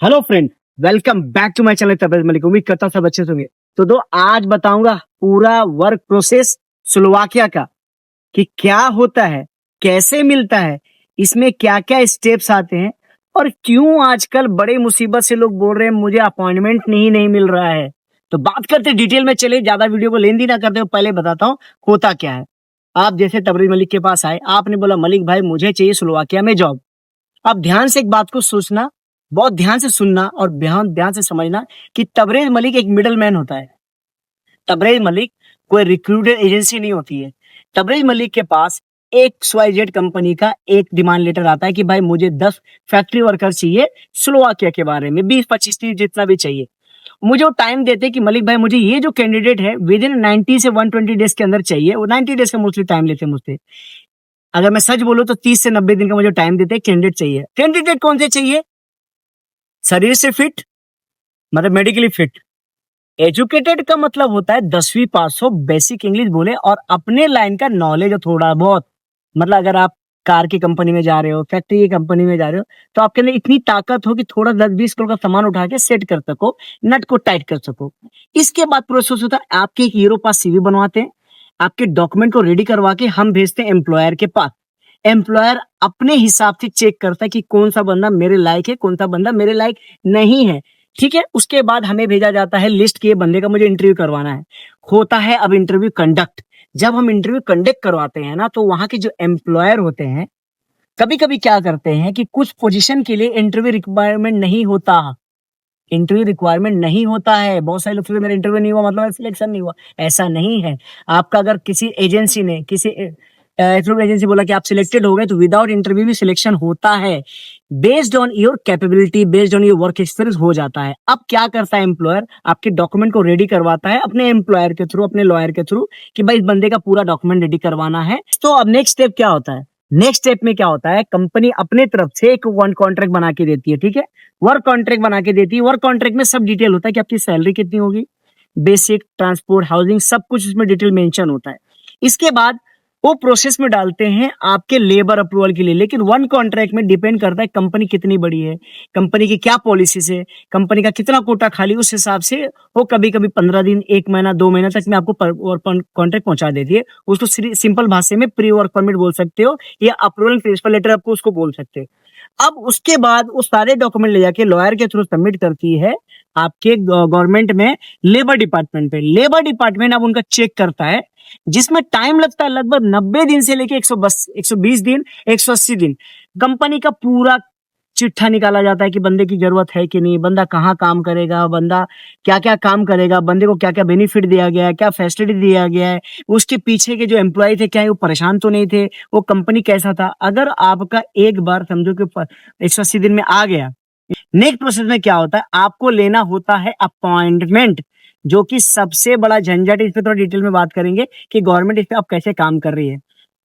Hello friend, welcome back to my channel Tabrez Malik. उम्मीद करता हूँ सब अच्छे से होंगे। तो आज बताऊंगा पूरा वर्क प्रोसेस स्लोवाकिया का कि क्या होता है, कैसे मिलता है, इसमें क्या क्या स्टेप्स आते हैं और क्यों आजकल बड़े मुसीबत से लोग बोल रहे हैं मुझे अपॉइंटमेंट नहीं मिल रहा है। तो बात करते डिटेल में, चले ज्यादा वीडियो को लेंदी ना करते हो, पहले बताता हूँ होता क्या है। आप जैसे तबरेज मलिक के पास आए, आपने बोला मलिक भाई मुझे चाहिए स्लोवाकिया में जॉब। अब ध्यान से एक बात को सोचना, बहुत ध्यान से सुनना और ध्यान ध्यान से समझना कि तबरेज मलिक एक मिडल मैन होता है। तबरेज मलिक कोई रिक्रूटर एजेंसी नहीं होती है। तबरेज मलिक के पास एक XYZ कंपनी का एक डिमांड लेटर आता है कि भाई मुझे 10 फैक्ट्री वर्कर चाहिए स्लोवाकिया के बारे में, 20-25 जितना भी चाहिए। मुझे वो टाइम देते कि मलिक भाई मुझे ये जो कैंडिडेट है विद इन 90 से 120 डेज के अंदर चाहिए। वो 90 डेज का मोस्टली टाइम लेते हैं मुझसे। अगर मैं सच बोलूं तो 30 से 90 दिन का मुझे टाइम देते हैं। कैंडिडेट चाहिए। कैंडिडेट कौन से चाहिए? शरीर से फिट, मतलब मेडिकली फिट। एजुकेटेड का मतलब होता है 10वीं पास हो, बेसिक इंग्लिश बोले और अपने लाइन का नॉलेज हो थोड़ा बहुत। मतलब अगर आप कार की कंपनी में जा रहे हो, फैक्ट्री की कंपनी में जा रहे हो, तो आपके अंदर इतनी ताकत हो कि थोड़ा 10-20 किलो का सामान उठा के सेट कर सको, नट को टाइट कर सको। इसके बाद प्रोसेस होता है, आपके एक हीरो पास CV बनवाते हैं, आपके डॉक्यूमेंट को रेडी करवा के हम भेजते हैं एम्प्लॉयर के पास। एम्प्लॉयर अपने हिसाब से चेक करता है कि कौन सा बंदा मेरे लायक है, कौन सा बंदा मेरे लायक नहीं है। ठीक है, उसके बाद हमें भेजा जाता है लिस्ट कि ये बंदे का मुझे इंटरव्यू करवाना है। होता है अब इंटरव्यू कंडक्ट। जब हम इंटरव्यू कंडक्ट करवाते हैं ना, तो वहां के जो एम्प्लॉयर होते हैं कभी कभी क्या करते हैं कि कुछ पोजीशन के लिए इंटरव्यू रिक्वायरमेंट नहीं होता। इंटरव्यू रिक्वायरमेंट नहीं होता है। बहुत सारे लोग सोचते हैं, मेरा इंटरव्यू नहीं हुआ मतलब सिलेक्शन नहीं हुआ। ऐसा नहीं है। आपका अगर किसी एजेंसी ने, किसी थ्रू एजेंसी बोला कि आप सिलेक्टेड हो गए, तो विदाउट इंटरव्यू भी सिलेक्शन होता है। Based on your capability, based on your work experience हो जाता है। अब क्या करता है एम्प्लॉयर, आपके डॉक्यूमेंट को रेडी करवाता है अपने एम्प्लॉयर के थ्रू, अपने लॉयर के थ्रू, कि भाई इस बंदे का पूरा डॉक्यूमेंट रेडी करवाना है। तो अब नेक्स्ट स्टेप क्या होता है? नेक्स्ट स्टेप में क्या होता है, कंपनी अपने तरफ से एक वन कॉन्ट्रैक्ट बना के देती है। ठीक है, वर्क कॉन्ट्रैक्ट बना के देती है। वर्क कॉन्ट्रैक्ट में सब डिटेल होता है कि आपकी सैलरी कितनी होगी, बेसिक, ट्रांसपोर्ट, हाउसिंग, सब कुछ इसमें डिटेल मेंशन होता है। इसके बाद वो प्रोसेस में डालते हैं आपके लेबर अप्रूवल के लिए। लेकिन वन कॉन्ट्रैक्ट में डिपेंड करता है कंपनी कितनी बड़ी है, कंपनी की क्या पॉलिसीज है, कंपनी का कितना कोटा खाली, उस हिसाब से वो कभी कभी 15 दिन, 1 महीना, 2 महीना तक में आपको कॉन्ट्रैक्ट पहुंचा देती है। उसको सिंपल भाषा में प्री वर्क परमिट बोल सकते हो, या अप्रूवल प्रिंसिपल लेटर आपको उसको बोल सकते हो। अब उसके बाद वो सारे डॉक्यूमेंट ले जाके लॉयर के थ्रू सबमिट करती है आपके गवर्नमेंट में, लेबर डिपार्टमेंट पे। लेबर डिपार्टमेंट अब उनका चेक करता है, जिसमें टाइम लगता है लगभग 90 दिन से लेके 120 दिन, 180 दिन। कंपनी का पूरा चिट्ठा निकाला जाता है कि बंदे की जरूरत है कि नहीं, बंदा कहाँ काम करेगा, बंदा क्या क्या काम करेगा, बंदे को क्या क्या बेनिफिट दिया गया है, क्या फैसिलिटी दिया गया है, उसके पीछे के जो एम्प्लॉय थे क्या वो परेशान तो नहीं थे, वो कंपनी कैसा था। अगर आपका एक बार समझो कि 180 दिन में आ गया, नेक्स्ट प्रोसेस में क्या होता है, आपको लेना होता है अपॉइंटमेंट, जो कि सबसे बड़ा झंझट है। इस पे थोड़ा डिटेल में बात करेंगे कि गवर्नमेंट इस पे अब कैसे काम कर रही है।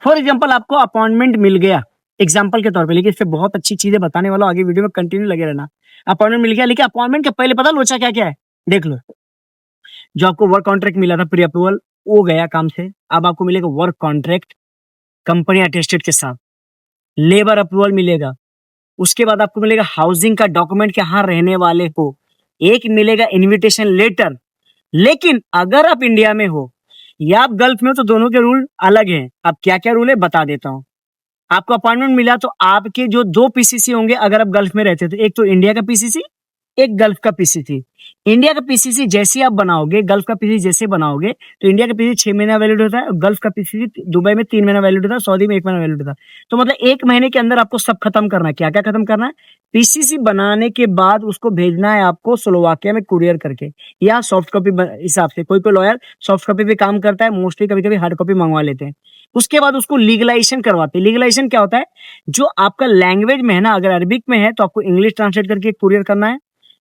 फॉर एग्जांपल आपको अपॉइंटमेंट मिल गया, एग्जांपल के तौर पे, लेकिन इस पे बहुत अच्छी चीजें बताने वाला हूं, आगे वीडियो में कंटिन्यू लगे रहना। अपॉइंटमेंट मिल गया, लेकिन अपॉइंटमेंट के पहले पता लोचा क्या क्या है, देख लो। जो आपको वर्क कॉन्ट्रैक्ट मिला था प्री अप्रूवल, वो गया काम से। अब आपको मिलेगा वर्क कॉन्ट्रैक्ट कंपनी अटेस्टेड के साथ, लेबर अप्रूवल मिलेगा। उसके बाद आपको मिलेगा हाउसिंग का डॉक्यूमेंट कि हाँ रहने वाले हो, एक मिलेगा इनविटेशन लेटर। लेकिन अगर आप इंडिया में हो या आप गल्फ में हो, तो दोनों के रूल अलग हैं। अब क्या क्या रूल है बता देता हूँ। आपको अपॉइंटमेंट मिला तो आपके जो 2 PCC होंगे, अगर आप गल्फ में रहते हो तो एक तो इंडिया का PCC, एक गल्फ का PCC। इंडिया का PCC जैसे आप बनाओगे, गल्फ का PCC जैसे बनाओगे, तो इंडिया का PCC 6 महीना वैलिड होता है और गल्फ का PCC दुबई में 3 महीना वैलिड होता है, सऊदी में 1 महीना वैलिड होता है। तो मतलब 1 महीने के अंदर आपको सब खत्म करना है। क्या क्या खत्म करना है? PCC बनाने के बाद उसको भेजना है आपको स्लोवाकिया में कुरियर करके, या सॉफ्ट कॉपी हिसाब से। कोई कोई लॉयर सॉफ्ट कॉपी भी काम करता है, मोस्टली कभी कभी हार्ड कॉपी मंगवा लेते हैं। उसके बाद उसको लीगलाइजेशन करवाते हैं। लीगलाइजेशन क्या होता है, जो आपका लैंग्वेज में है ना, अगर अरबिक में है तो आपको इंग्लिश ट्रांसलेट करके कुरियर करना है,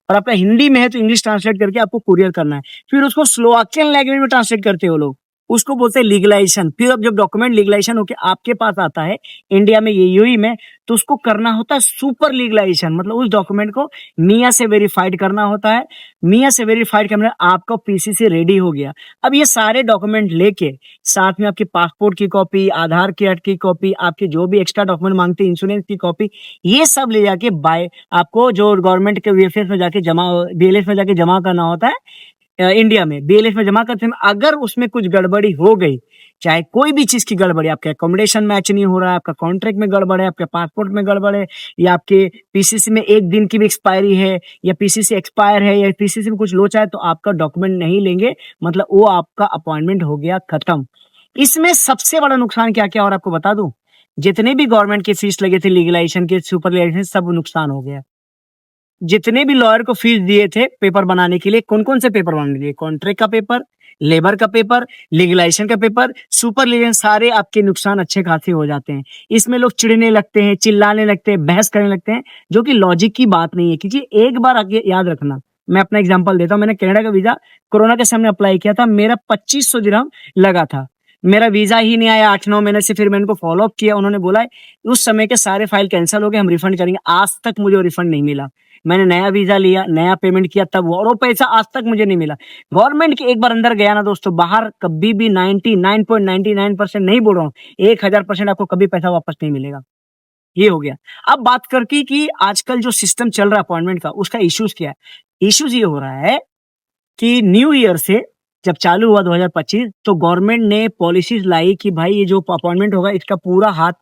और आपका हिंदी में है तो इंग्लिश ट्रांसलेट करके आपको कुरियर करना है। फिर उसको स्लोवाकियन लैंग्वेज में ट्रांसलेट करते हो लोग। उसको बोलते हैं लीगलाइजेशन। फिर अब जब डॉक्यूमेंट लीगलाइजेशन होके आपके पास आता है इंडिया में, ये यूएई में, तो उसको करना होता है सुपर लीगलाइजेशन, मतलब उस डॉक्यूमेंट को मियाँ से वेरीफाइड करना होता है। मियाँ से वेरीफाइड करना, आपका पीसीसी रेडी हो गया। अब ये सारे डॉक्यूमेंट लेके साथ में आपके पासपोर्ट की कॉपी, आधार कार्ड की कॉपी, आपके जो भी एक्स्ट्रा डॉक्यूमेंट मांगते हैं, इंश्योरेंस की कॉपी, ये सब ले जाके बाय आपको जो गवर्नमेंट के वीएफएस में जाके जमा, बीएलएस में जाके जमा करना होता है। इंडिया में बीएलएस में जमा करते हैं। अगर उसमें कुछ गड़बड़ी हो गई, चाहे कोई भी चीज की गड़बड़ी, आपके अकोमोडेशन मैच नहीं हो रहा है, आपका कॉन्ट्रैक्ट में गड़बड़ है, आपके पासपोर्ट में गड़बड़ है, या आपके पीसीसी में 1 दिन की भी एक्सपायरी है, या पीसीसी एक्सपायर है, या पीसीसी में कुछ लोचा है, तो आपका डॉक्यूमेंट नहीं लेंगे, मतलब वो आपका अपॉइंटमेंट हो गया खत्म। इसमें सबसे बड़ा नुकसान क्या क्या और आपको बता दूं, जितने भी गवर्नमेंट के फीस लगे थे लीगलाइजेशन के, सुपर लीगलाइजेशन, सब नुकसान हो गया। जितने भी लॉयर को फीस दिए थे पेपर बनाने के लिए, कौन कौन से पेपर बनाने दिए, कॉन्ट्रैक्ट का पेपर, लेबर का पेपर, लीगलाइजेशन का पेपर, सुपर लीगलाइजेशन, सारे आपके नुकसान अच्छे खासे हो जाते हैं। इसमें लोग चिढ़ने लगते हैं, चिल्लाने लगते हैं, बहस करने लगते हैं, जो कि लॉजिक की बात नहीं है। क्योंकि एक बार आगे याद रखना, मैं अपना एग्जांपल देता हूँ। मैंने कनाडा का वीजा कोरोना के सामने अप्लाई किया था, मेरा 2500 दिरहम लगा था। मेरा वीजा ही नहीं आया 8-9 महीने से। फिर मैंने उनको फॉलो अप किया, उन्होंने बोला उस समय के सारे फाइल कैंसिल हो गए, हम रिफंड करेंगे। आज तक मुझे रिफंड नहीं मिला। मैंने नया वीजा लिया, नया पेमेंट किया, तब वो, और वो पैसा आज तक मुझे नहीं मिला। गवर्नमेंट के एक बार अंदर गया ना दोस्तों, बाहर कभी भी 99.99% नहीं बोल रहा हूँ, 1000% आपको कभी पैसा वापस नहीं मिलेगा। ये हो गया। अब बात करके कि आजकल जो सिस्टम चल रहा है अपॉइंटमेंट का, उसका इश्यूज क्या है। इश्यूज ये हो रहा है कि न्यू ईयर से जब चालू हुआ 2025, तो गवर्नमेंट ने पॉलिसीज लाई कि भाई ये जो अपॉइंटमेंट होगा, इसका पूरा हाथ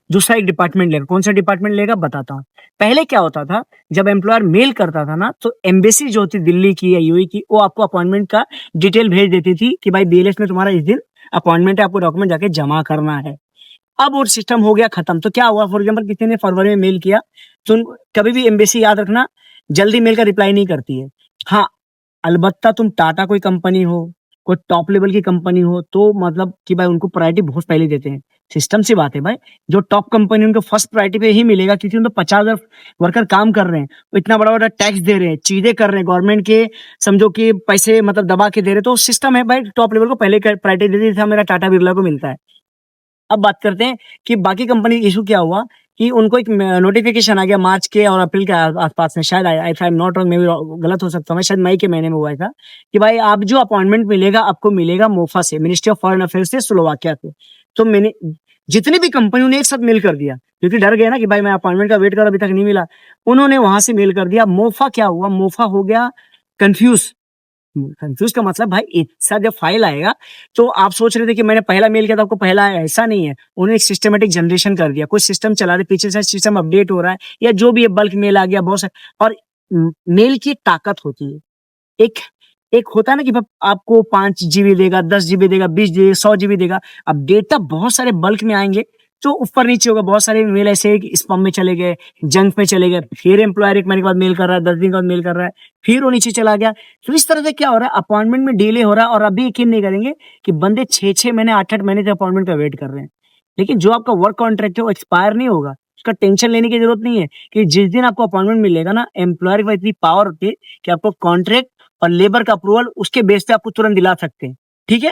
दूसरा एक डिपार्टमेंट लेगा। कौन सा डिपार्टमेंट लेगा बताता हूँ। पहले क्या होता था, जब एम्प्लॉयर मेल करता था ना, तो एम्बेसी जो होती दिल्ली की या यूएई की, वो आपको अपॉइंटमेंट का डिटेल भेज देती थी कि भाई बीएलएस में तुम्हारा इस दिन अपॉइंटमेंट है, आपको डॉक्यूमेंट जाके जमा करना है। अब वो सिस्टम हो गया खत्म। तो क्या हुआ, फॉर एग्जाम्पल किसी ने फरवरी में मेल किया, तो कभी भी एम्बेसी, याद रखना, जल्दी मेल का रिप्लाई नहीं करती है। हाँ, अलबत्ता तुम टाटा कोई कंपनी हो, कोई टॉप लेवल की कंपनी हो, तो मतलब कि भाई उनको प्रायोरिटी बहुत पहले देते हैं। सिस्टम सी बात है भाई, जो टॉप कंपनी उनको फर्स्ट प्रायोरिटी पे ही मिलेगा, क्योंकि उनको 50,000 वर्कर काम कर रहे हैं, वो इतना बड़ा बड़ा टैक्स दे रहे हैं, चीजें कर रहे हैं गवर्नमेंट के, समझो कि पैसे मतलब दबा के दे रहे, तो सिस्टम है भाई, टॉप लेवल को पहले प्रायोरिटी दे दी था, मेरा टाटा बिरला को मिलता है। अब बात करते हैं कि बाकी कंपनी इशू क्या हुआ, कि उनको एक नोटिफिकेशन आ गया मार्च के और अप्रैल के आसपास में, शायद if I am not wrong, may be गलत हो सकता हूँ मैं, शायद मई के महीने में हुआ था, कि भाई आप जो अपॉइंटमेंट मिलेगा, आपको मिलेगा मोफा से, मिनिस्ट्री ऑफ फॉरेन अफेयर्स से, स्लोवाकिया से। तो मैंने जितनी भी कंपनियों ने एक साथ मेल कर दिया, क्योंकि डर गया ना कि भाई मैं अपॉइंटमेंट का वेट कर, अभी तक नहीं मिला, उन्होंने वहां से मेल कर दिया। मोफा क्या हुआ, मोफा हो गया कंफ्यूज। कंफ्यूज का मतलब भाई, ऐसा जब फाइल आएगा, तो आप सोच रहे थे कि मैंने पहला मेल किया था, आपको पहला आया, ऐसा नहीं है। उन्होंने एक सिस्टमेटिक जनरेशन कर दिया, कुछ सिस्टम चला रहे पीछे से, सिस्टम अपडेट हो रहा है, या जो भी बल्क मेल आ गया बहुत सारे। और मेल की ताकत होती है, एक एक होता है ना कि आपको 5 GB देगा, 10 GB देगा, 20 GB, 100 GB देगा। अब डेटा बहुत सारे बल्क में आएंगे, तो ऊपर नीचे होगा, बहुत सारे मेल ऐसे स्पैम में चले गए, जंक में चले गए, फिर एम्प्लॉयर 1 महीने के बाद मेल कर रहा है, 10 दिन के बाद मेल कर रहा है, फिर वो नीचे चला गया। तो इस तरह से क्या हो रहा है, अपॉइंटमेंट में डिले हो रहा है। और अभी यकीन नहीं करेंगे कि बंदे 6-6 महीने, 8-8 महीने से अपॉइंटमेंट का वेट कर रहे हैं। लेकिन जो आपका वर्क कॉन्ट्रैक्ट है वो एक्सपायर नहीं होगा, उसका टेंशन लेने की जरूरत नहीं है। कि जिस दिन आपको अपॉइंटमेंट मिलेगा ना, एम्प्लॉयर के पास इतनी पावर होती है कि आपको कॉन्ट्रैक्ट और लेबर का अप्रूवल उसके बेस पे आपको तुरंत दिला सकते हैं। ठीक है,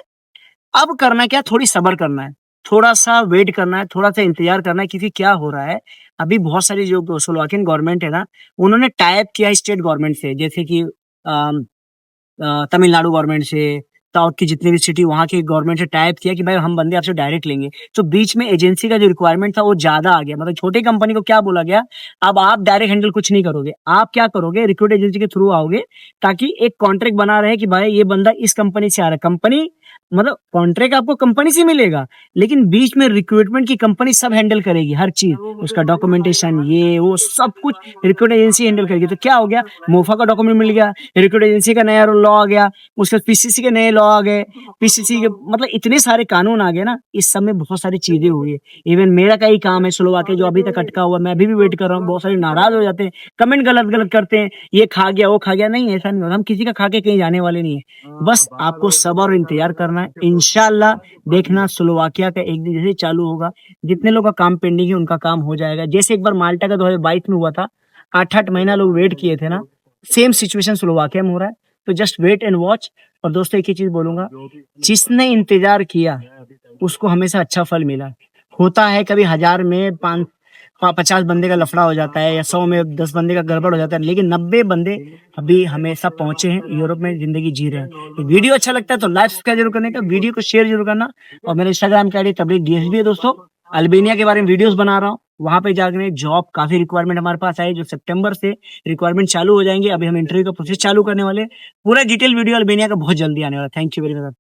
अब करना क्या, थोड़ी सब्र करना है, थोड़ा सा वेट करना है, थोड़ा सा इंतजार करना है। क्योंकि क्या हो रहा है, अभी बहुत सारी जो स्लोवाकियन गवर्नमेंट है ना, उन्होंने टाइप किया स्टेट गवर्नमेंट से, जैसे कि तमिलनाडु गवर्नमेंट से, साउथ की जितनी भी सिटी, वहां की गवर्नमेंट से टाइप किया कि भाई हम बंदे आपसे डायरेक्ट लेंगे। तो बीच में एजेंसी का जो रिक्वायरमेंट था वो ज्यादा आ गया। मतलब छोटी कंपनी को क्या बोला गया, अब आप डायरेक्ट हैंडल कुछ नहीं करोगे, आप क्या करोगे, रिक्रूट एजेंसी के थ्रू आओगे, ताकि एक कॉन्ट्रैक्ट बना रहे कि भाई ये बंदा इस कंपनी से आ रहा है। कंपनी मतलब कॉन्ट्रैक्ट आपको कंपनी से मिलेगा, लेकिन बीच में रिक्रूटमेंट की कंपनी सब हैंडल करेगी, हर चीज, उसका डॉक्यूमेंटेशन, ये वो सब कुछ रिक्रूट एजेंसी हैंडल करेगी। तो क्या हो गया, मोफा का डॉक्यूमेंट मिल गया, रिक्रूट एजेंसी का नया लॉ आ गया, उसके पीसीसी के नए लॉ आ गए, पीसीसी के मतलब इतने सारे कानून आ गए ना, इस सब में बहुत सारी चीजें हुई है। इवन मेरा का ही काम है स्लोवाकिया, जो अभी तक अटका हुआ, मैं अभी भी वेट कर रहा हूँ। बहुत सारे नाराज हो जाते हैं, कमेंट गलत गलत करते हैं, ये खा गया वो खा गया। नहीं, ऐसा नहीं होता, हम किसी का खा के कहीं जाने वाले नहीं है। बस आपको सब्र और इंतजार करना है। इंशाल्लाह देखना, स्लोवाकिया का एक दिन जैसे चालू होगा, जितने लोग का काम पेंडिंग है उनका काम हो जाएगा। जैसे एक बार माल्टा का 2022 में हुआ था, 8-8 महीना लोग वेट किए थे ना, सेम सिचुएशन स्लोवाकिया में हो रहा है। तो जस्ट वेट एंड वॉच। और दोस्तों एक ही चीज बोलूंगा, जिसने इंतजार किया उसको हमेशा अच्छा फल मिला। होता है कभी 1000 में 50 बंदे का लफड़ा हो जाता है, या 100 में 10 बंदे का गड़बड़ हो जाता है, लेकिन 90 बंदे अभी हमेशा पहुंचे हैं, यूरोप में जिंदगी जी रहे हैं। तो वीडियो अच्छा लगता है तो लाइक सब्सक्राइब जरूर करने का, वीडियो को शेयर जरूर करना। और मेरे इंस्टाग्राम की आईडी तबलीग डीएसबी है दोस्तों। अल्बानिया के बारे में वीडियोस बना रहा हूँ, वहां पे जाकर जॉब काफी रिक्वायरमेंट हमारे पास आई, जो सितंबर से रिक्वायरमेंट चालू हो जाएंगे। अभी हम इंटरव्यू का प्रोसेस चालू करने वाले, पूरा डिटेल वीडियो अल्बानिया का बहुत जल्दी आने वाला। Thank you very much.